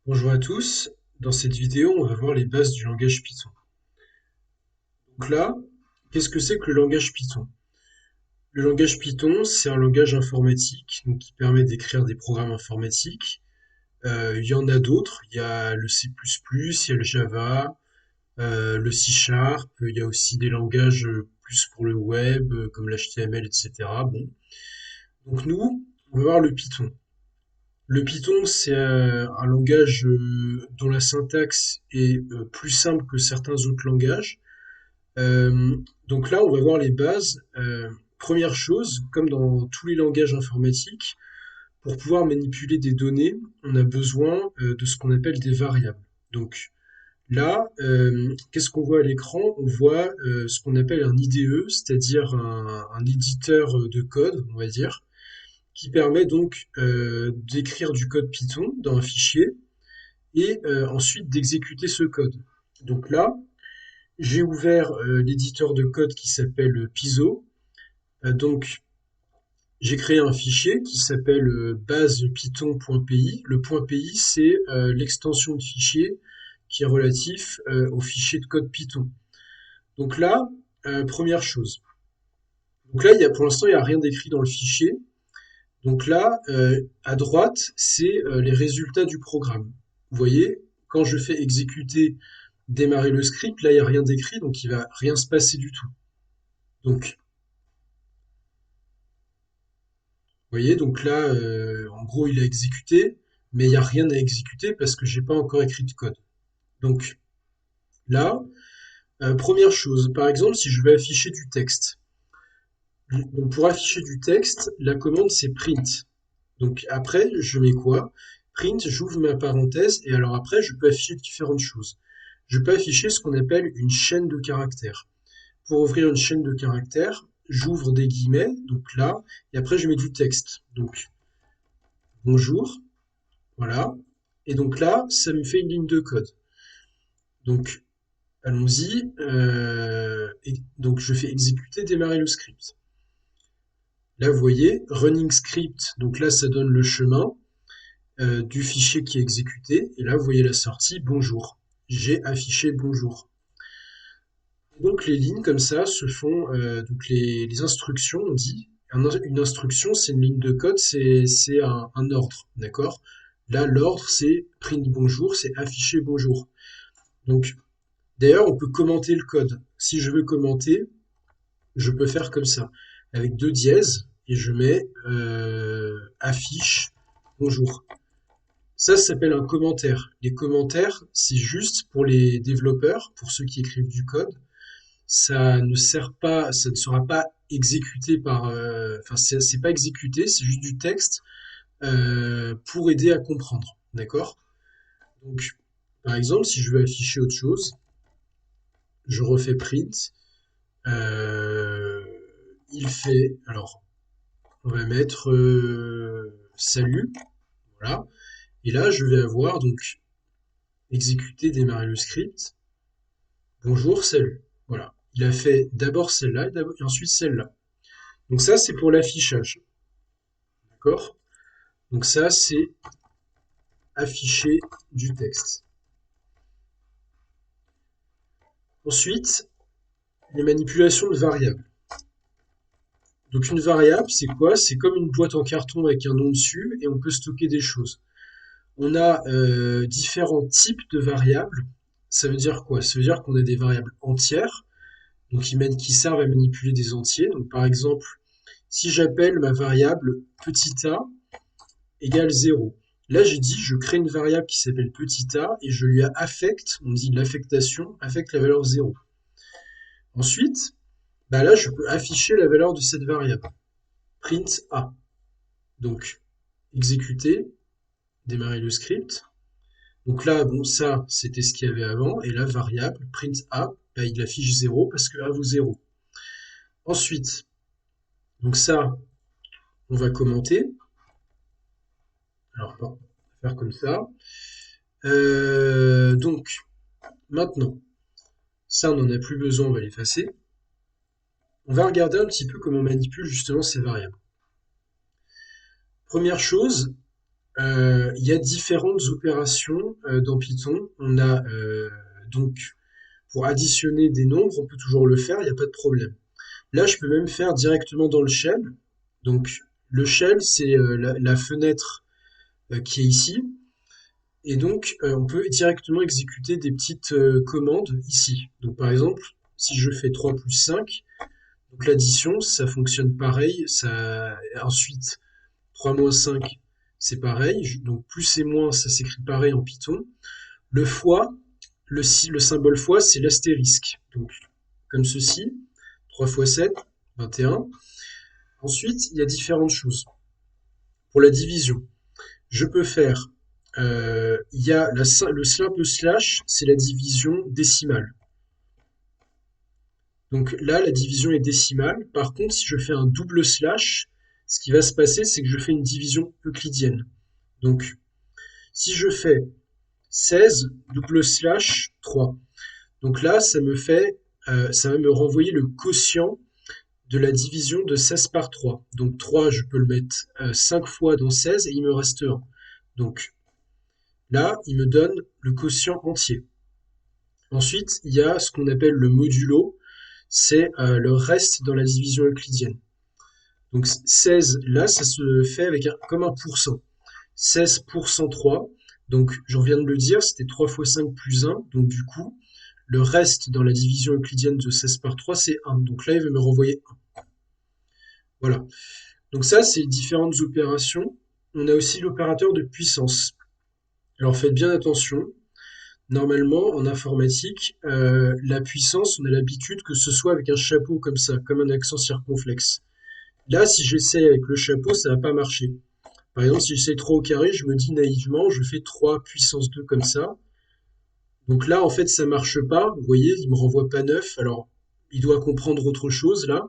Bonjour à tous, dans cette vidéo on va voir les bases du langage Python. Donc là, qu'est-ce que c'est que le langage Python? Le langage Python, c'est un langage informatique donc qui permet d'écrire des programmes informatiques. Il y en a d'autres, il y a le C++, il y a le Java, le C Sharp, il y a aussi des langages plus pour le web comme l'HTML, etc. Bon. Donc nous, on va voir le Python. Le Python, c'est un langage dont la syntaxe est plus simple que certains autres langages. Euh, donc là, on va voir les bases. Première chose, comme dans tous les langages informatiques, pour pouvoir manipuler des données, on a besoin de ce qu'on appelle des variables. Donc là, qu'est-ce qu'on voit à l'écran? On voit ce qu'on appelle un IDE, c'est-à-dire un éditeur de code, on va dire, qui permet donc d'écrire du code Python dans un fichier et ensuite d'exécuter ce code. Donc là, j'ai ouvert l'éditeur de code qui s'appelle Piso. Donc, j'ai créé un fichier qui s'appelle basepython.py. Le .py, c'est l'extension de fichier qui est relatif au fichier de code Python. Donc là, première chose. Donc là, pour l'instant, il n'y a rien d'écrit dans le fichier. Donc là, à droite, c'est les résultats du programme. Vous voyez, quand je fais exécuter, démarrer le script, là, il n'y a rien d'écrit, donc il va rien se passer du tout. Donc, vous voyez, donc là, en gros, il a exécuté, mais il n'y a rien à exécuter parce que j'ai pas encore écrit de code. Donc là, première chose, par exemple, si je veux afficher du texte. Donc pour afficher du texte, la commande c'est print. Donc après, je mets quoi? Print, j'ouvre ma parenthèse et alors après, je peux afficher différentes choses. Je peux afficher ce qu'on appelle une chaîne de caractères. Pour ouvrir une chaîne de caractères, j'ouvre des guillemets, donc là, et après je mets du texte. Donc bonjour, voilà. Et donc là, ça me fait une ligne de code. Donc allons-y. Donc je fais exécuter, démarrer le script. Là, vous voyez, running script. Donc là, ça donne le chemin du fichier qui est exécuté. Et là, vous voyez la sortie bonjour. J'ai affiché bonjour. Donc les lignes comme ça se font, donc les instructions, on dit. Une instruction, c'est une ligne de code, c'est un ordre, d'accord? Là, l'ordre, c'est print bonjour, c'est afficher bonjour. Donc, d'ailleurs, on peut commenter le code. Si je veux commenter, je peux faire comme ça, avec deux dièses, et je mets affiche bonjour. Ça s'appelle un commentaire. Les commentaires, c'est juste pour les développeurs, pour ceux qui écrivent du code. Ça ne sert pas, ça ne sera pas exécuté par, enfin c'est pas exécuté, c'est juste du texte pour aider à comprendre, d'accord? Donc, par exemple, si je veux afficher autre chose, je refais print. Euh, il fait, alors, on va mettre salut, voilà. Et là, je vais avoir donc exécuter, démarrer le script. Bonjour, salut. Voilà. Il a fait d'abord celle-là et ensuite celle-là. Donc ça, c'est pour l'affichage. D'accord? Donc ça, c'est afficher du texte. Ensuite, les manipulations de variables. Donc une variable, c'est quoi? C'est comme une boîte en carton avec un nom dessus et on peut stocker des choses. On a différents types de variables. Ça veut dire quoi? Ça veut dire qu'on a des variables entières, donc qui servent à manipuler des entiers. Donc par exemple, si j'appelle ma variable petit a égale 0. Là, j'ai dit, je crée une variable qui s'appelle petit a et je lui affecte, on dit l'affectation, affecte la valeur 0. Ensuite, bah là, je peux afficher la valeur de cette variable. Print a. Donc, exécuter, démarrer le script. Donc là, bon, ça, c'était ce qu'il y avait avant. Et la variable, print a, bah, il affiche 0 parce que a vaut 0. Ensuite, donc ça, on va commenter. Alors, on va faire comme ça. Donc, maintenant, ça, on n'en a plus besoin, on va l'effacer. On va regarder un petit peu comment on manipule justement ces variables. Première chose, Il y a différentes opérations dans Python. On a donc pour additionner des nombres, on peut toujours le faire, il n'y a pas de problème. Là, je peux même faire directement dans le shell. Donc le shell, c'est la fenêtre qui est ici. Et donc, on peut directement exécuter des petites commandes ici. Donc par exemple, si je fais 3 plus 5, donc l'addition, ça fonctionne pareil. Ensuite, 3 moins 5, c'est pareil. Donc plus et moins, ça s'écrit pareil en Python. Le fois, le symbole fois, c'est l'astérisque. Donc comme ceci, 3 fois 7, 21. Ensuite, il y a différentes choses. Pour la division, je peux faire, il y a le simple slash, c'est la division décimale. Donc là, la division est décimale. Par contre, si je fais un double slash, ce qui va se passer, c'est que je fais une division euclidienne. Donc, si je fais 16 double slash 3, donc là, ça va me renvoyer le quotient de la division de 16 par 3. Donc 3, je peux le mettre 5 fois dans 16 et il me reste 1. Donc là, il me donne le quotient entier. Ensuite, il y a ce qu'on appelle le modulo, c'est le reste dans la division euclidienne. Donc 16, là, ça se fait comme un pourcent. 16 pour 103, donc je viens de le dire, c'était 3 fois 5 plus 1, donc du coup, le reste dans la division euclidienne de 16 par 3, c'est 1. Donc là, il va me renvoyer 1. Voilà. Donc ça, c'est différentes opérations. On a aussi l'opérateur de puissance. Alors faites bien attention. Normalement, en informatique, la puissance, on a l'habitude que ce soit avec un chapeau comme ça, comme un accent circonflexe. Là, si j'essaie avec le chapeau, ça va pas marcher. Par exemple, si j'essaie 3 au carré, je me dis naïvement, je fais 3 puissance 2 comme ça. Donc là, en fait, ça marche pas. Vous voyez, il me renvoie pas 9. Alors, il doit comprendre autre chose là.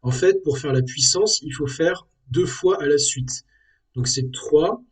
En fait, pour faire la puissance, il faut faire 2 fois à la suite. Donc c'est 3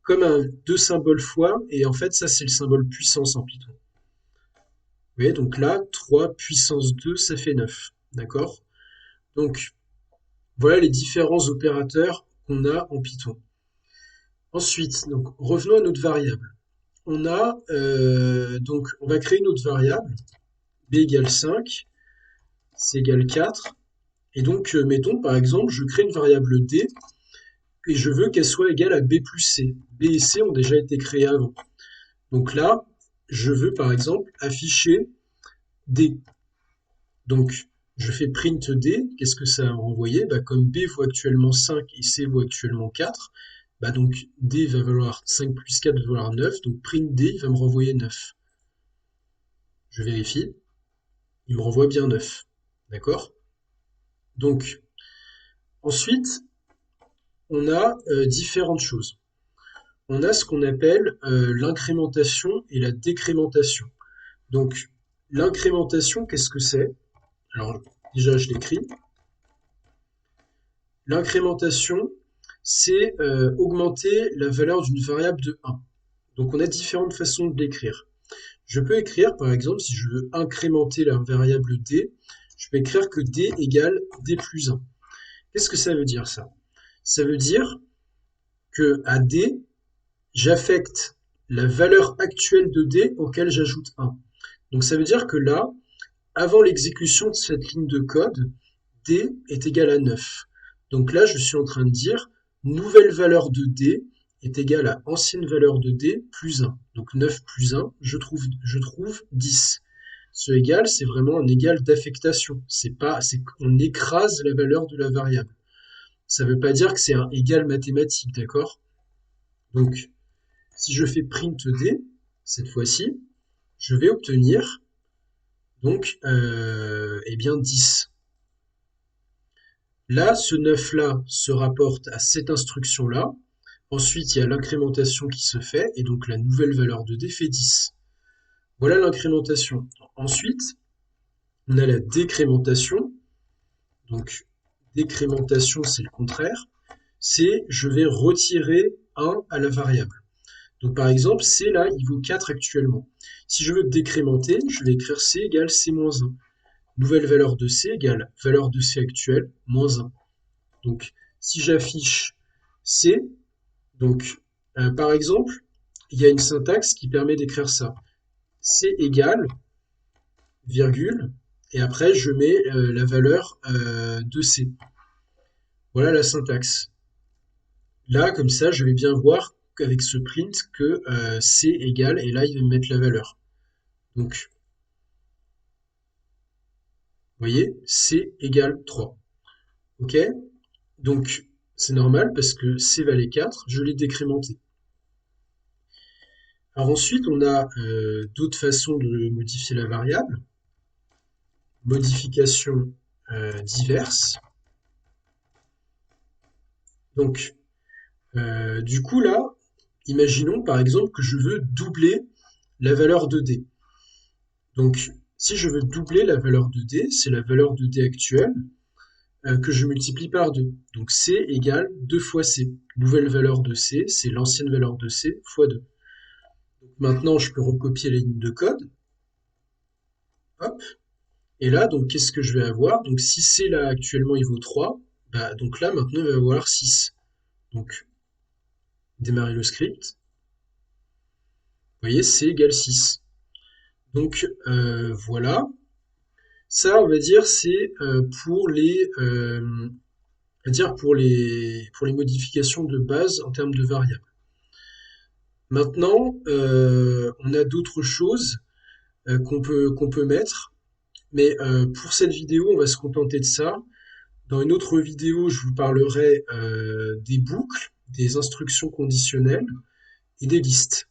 comme deux symboles fois, et en fait, ça, c'est le symbole puissance en Python. Vous voyez, donc là, 3 puissance 2, ça fait 9. D'accord? Donc, voilà les différents opérateurs qu'on a en Python. Ensuite, donc, revenons à notre variable. Donc, on va créer une autre variable, b égale 5, c égale 4. Et donc, mettons, par exemple, je crée une variable d, et je veux qu'elle soit égale à b plus c. B et c ont déjà été créés avant. Donc là, je veux par exemple afficher D. Donc, je fais print D. Qu'est-ce que ça a renvoyé? Bah, comme B vaut actuellement 5 et C vaut actuellement 4, bah donc D va valoir 5 plus 4 va valoir 9. Donc print D, il va me renvoyer 9. Je vérifie. Il me renvoie bien 9. D'accord? Donc, ensuite, on a différentes choses. On a ce qu'on appelle l'incrémentation et la décrémentation. Donc, l'incrémentation, qu'est-ce que c'est? Alors, déjà, je l'écris. L'incrémentation, c'est augmenter la valeur d'une variable de 1. Donc, on a différentes façons de l'écrire. Je peux écrire, par exemple, si je veux incrémenter la variable d, je peux écrire que d égale d plus 1. Qu'est-ce que ça veut dire, ça? Ça veut dire que à d, j'affecte la valeur actuelle de d auquel j'ajoute 1. Donc, ça veut dire que là, avant l'exécution de cette ligne de code, d est égal à 9. Donc là, je suis en train de dire nouvelle valeur de d est égale à ancienne valeur de d plus 1. Donc 9 plus 1, je trouve 10. Ce égal, c'est vraiment un égal d'affectation. C'est qu'on écrase la valeur de la variable. Ça ne veut pas dire que c'est un égal mathématique, d'accord? Donc, si je fais print d, cette fois-ci, je vais obtenir donc eh bien 10. Là, ce 9-là se rapporte à cette instruction-là. Ensuite, il y a l'incrémentation qui se fait, et donc la nouvelle valeur de d fait 10. Voilà l'incrémentation. Ensuite, on a la décrémentation. Donc, décrémentation, c'est le contraire. C'est je vais retirer 1 à la variable. Donc, par exemple, c là, il vaut 4 actuellement. Si je veux décrémenter, je vais écrire c égale c moins 1. Nouvelle valeur de c égale valeur de c actuelle moins 1. Donc, si j'affiche C, Donc, par exemple, il y a une syntaxe qui permet d'écrire ça. C égale, virgule, et après je mets la valeur de C. Voilà la syntaxe. Là, comme ça, je vais bien voir avec ce print que C égale, et là, il va me mettre la valeur. Donc, vous voyez, C égale 3. OK? Donc, c'est normal parce que C valait 4, je l'ai décrémenté. Alors ensuite, on a d'autres façons de modifier la variable. Modifications diverses. Donc, du coup, là, imaginons par exemple que je veux doubler la valeur de D. Donc, si je veux doubler la valeur de D, c'est la valeur de D actuelle que je multiplie par 2. Donc, C égale 2 fois C. Nouvelle valeur de C, c'est l'ancienne valeur de C fois 2. Donc, maintenant, je peux recopier les lignes de code. Hop. Et là, donc, qu'est-ce que je vais avoir? Donc, si C là actuellement il vaut 3, bah, donc là maintenant il va avoir 6. Donc, démarrer le script. Vous voyez, C égale 6. Donc, voilà. Ça, on va dire, c'est pour les modifications de base en termes de variables. Maintenant, on a d'autres choses qu'on peut mettre, mais pour cette vidéo, on va se contenter de ça. Dans une autre vidéo, je vous parlerai des boucles, des instructions conditionnelles et des listes.